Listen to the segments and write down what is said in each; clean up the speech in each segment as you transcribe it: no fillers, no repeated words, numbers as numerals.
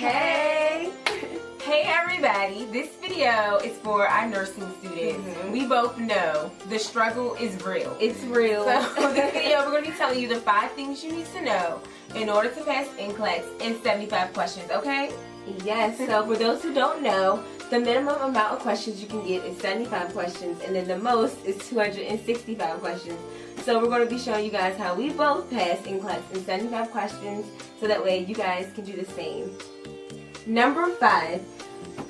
Hey! Hey everybody, this video is for our nursing students. We both know the struggle is real. It's real. So this video we're going to be telling you the 5 things you need to know in order to pass NCLEX in 75 questions, okay? Yes, so for those who don't know, the minimum amount of questions you can get is 75 questions, and then the most is 265 questions. So we're going to be showing you guys how we both pass NCLEX in 75 questions, so that way you guys can do the same. Number 5,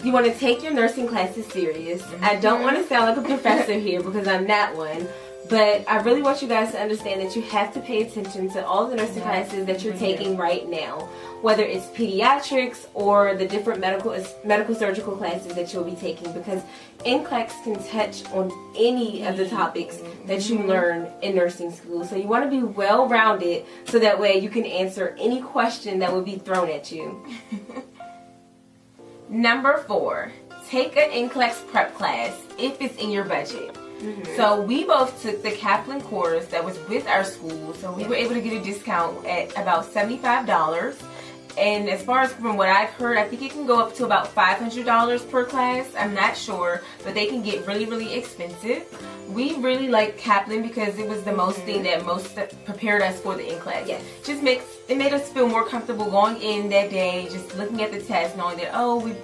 you want to take your nursing classes serious. I don't want to sound like a professor here because I'm not one, but I really want you guys to understand that you have to pay attention to all the nursing classes that you're taking right now, whether it's pediatrics or the different medical surgical classes that you'll be taking, because NCLEX can touch on any of the topics that you learn in nursing school. So you want to be well-rounded so that way you can answer any question that will be thrown at you. Number 4, take an NCLEX prep class if it's in your budget. So we both took the Kaplan course that was with our school, so we were able to get a discount at about $75. And as far as from what I've heard, I think it can go up to about $500 per class. I'm not sure, but they can get really, really expensive. We really like Kaplan because it was the most thing that most prepared us for the NCLEX. Yes. It made us feel more comfortable going in that day, just looking at the test, knowing that, oh, we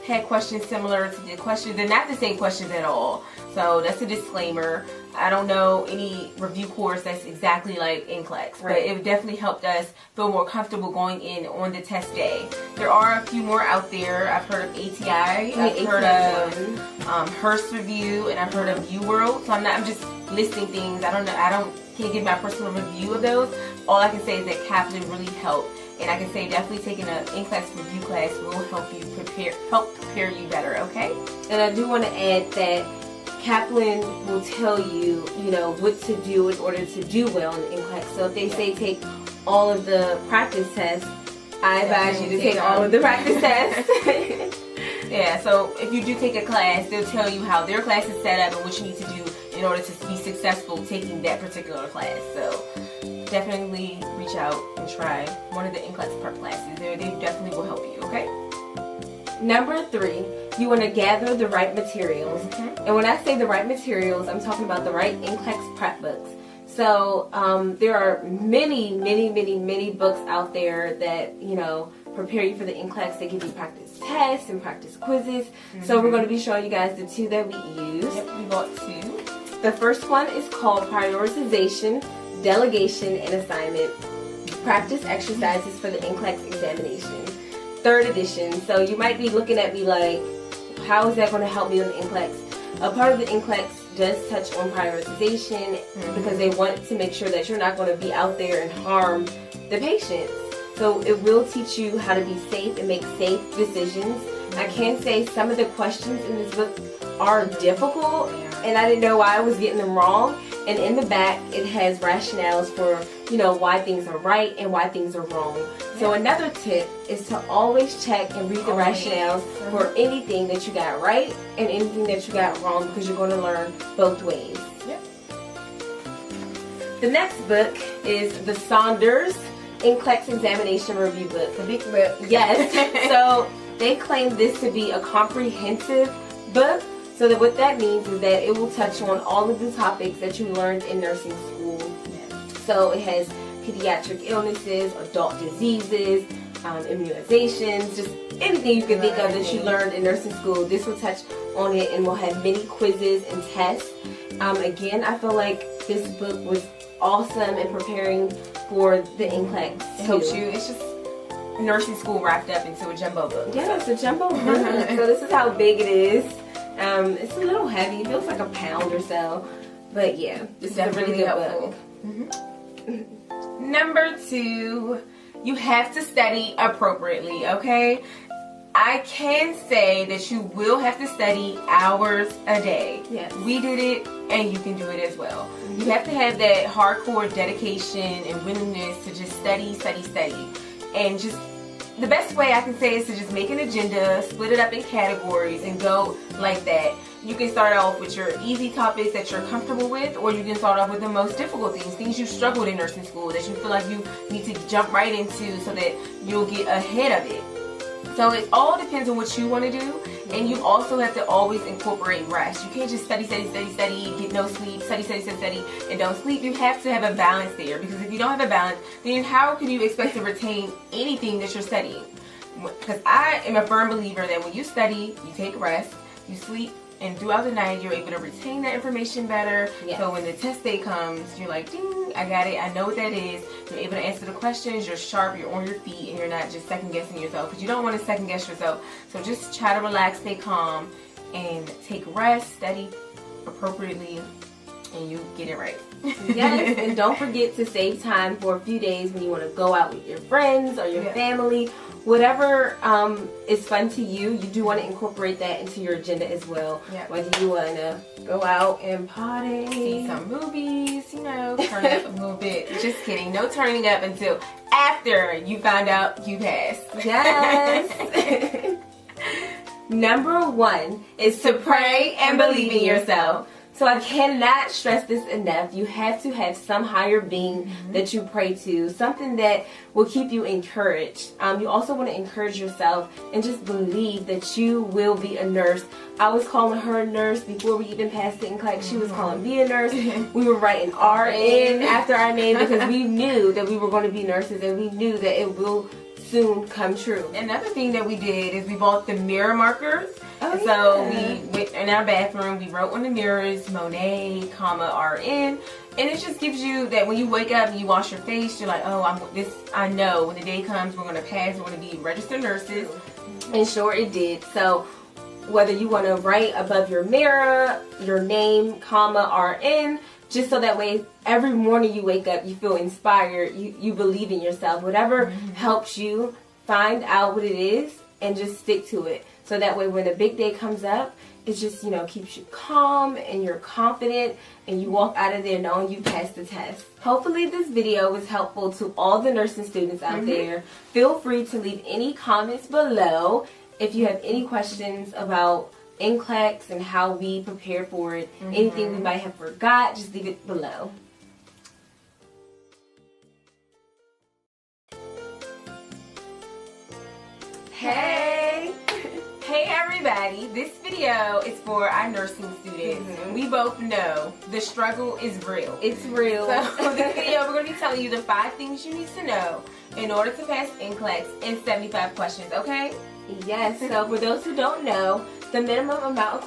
had questions similar to the questions. They're not the same questions at all. So that's a disclaimer. I don't know any review course that's exactly like NCLEX, but it definitely helped us feel more comfortable going in on the test day. There are a few more out there. I've heard of ATI, I've heard of Hearst Review, and I've heard of UWorld. So I'm just listing things. I don't know. Can't give my personal review of those. All I can say is that Kaplan really helped. And I can say definitely taking an NCLEX review class will help you prepare you better, okay? And I do want to add that Kaplan will tell you, what to do in order to do well in NCLEX. So if they say take all of the practice tests, I advise you to take all of the practice tests. Yeah, so if you do take a class, they'll tell you how their class is set up and what you need to do in order to be successful taking that particular class. So definitely reach out and try one of the NCLEX prep classes. They definitely will help you, okay? Number 3, you want to gather the right materials. And when I say the right materials, I'm talking about the right NCLEX prep books. So there are many books out there that, prepare you for the NCLEX. They give you practice tests and practice quizzes. So we're going to be showing you guys the 2 that we use. Yep, we bought 2. The first one is called Prioritization, Delegation, and Assignment. Practice exercises for the NCLEX examination. 3rd edition. So you might be looking at me like, how is that going to help me on the NCLEX? A part of the NCLEX does touch on prioritization because they want to make sure that you're not going to be out there and harm the patients. So it will teach you how to be safe and make safe decisions. I can say some of the questions in this book are difficult, and I didn't know why I was getting them wrong. And in the back, it has rationales for, why things are right and why things are wrong. So another tip is to always check and read the rationales for anything that you got right and anything that you got wrong, because you're going to learn both ways. The next book is the Saunders NCLEX Examination Review Book. The big book. Yes. So they claim this to be a comprehensive book. So that what that means is that it will touch on all of the topics that you learned in nursing school. So it has pediatric illnesses, adult diseases, immunizations, just anything you can think of that you learned in nursing school. This will touch on it, and we'll have many quizzes and tests. Again, I feel like this book was awesome in preparing for the NCLEX. It helps you. It's just nursing school wrapped up into a jumbo book. Yeah, it's a jumbo book. So this is how big it is. It's a little heavy. It feels like a pound or so. But yeah, this is a really good book. Number 2, you have to study appropriately, okay? I can say that you will have to study hours a day. Yes. We did it, and you can do it as well. You have to have that hardcore dedication and willingness to just study. And just, the best way I can say is to just make an agenda, split it up in categories, and go like that. You can start off with your easy topics that you're comfortable with, or you can start off with the most difficult things you struggled in nursing school that you feel like you need to jump right into so that you'll get ahead of it. So it all depends on what you want to do, and you also have to always incorporate rest. You can't just study, get no sleep, study, and don't sleep. You have to have a balance there, because if you don't have a balance, then how can you expect to retain anything that you're studying? Because I am a firm believer that when you study, you take rest, you sleep, and throughout the night, you're able to retain that information better. Yes. So when the test day comes, you're like, ding, I got it. I know what that is. You're able to answer the questions. You're sharp. You're on your feet. And you're not just second guessing yourself. Because you don't want to second guess yourself. So just try to relax, stay calm, and take rest, study appropriately, and you get it right. Yes, and don't forget to save time for a few days when you want to go out with your friends or your family. Whatever is fun to you, you do want to incorporate that into your agenda as well. Yep. Whether you want to go out and party, see some movies, you know, turn it up a little bit. Just kidding. No turning up until after you find out you passed. Yes. Number 1 is to pray and believe in yourself. So I cannot stress this enough. You have to have some higher being that you pray to, something that will keep you encouraged. You also want to encourage yourself and just believe that you will be a nurse. I was calling her a nurse before we even passed the NCLEX. She was calling me a nurse. We were writing RN after our name because we knew that we were going to be nurses, and we knew that it will soon come true. Another thing that we did is we bought the mirror markers. So we went in our bathroom, we wrote on the mirrors, Monet, RN, and it just gives you that when you wake up and you wash your face, you're like, oh, I know when the day comes, we're going to pass, we're going to be registered nurses. And sure it did. So whether you want to write above your mirror, your name, RN, just so that way every morning you wake up, you feel inspired, you believe in yourself. Whatever helps you find out what it is and just stick to it. So that way when the big day comes up, it just, you know, keeps you calm and you're confident and you walk out of there knowing you passed the test. Hopefully this video was helpful to all the nursing students out there. Feel free to leave any comments below if you have any questions about NCLEX and how we prepare for it. Anything we might have forgot, just leave it below. Hey! Hey everybody, this video is for our nursing students. We both know the struggle is real. It's real. So this video we're going to be telling you the 5 things you need to know in order to pass NCLEX in 75 questions, okay? Yes, so for those who don't know, the minimum amount of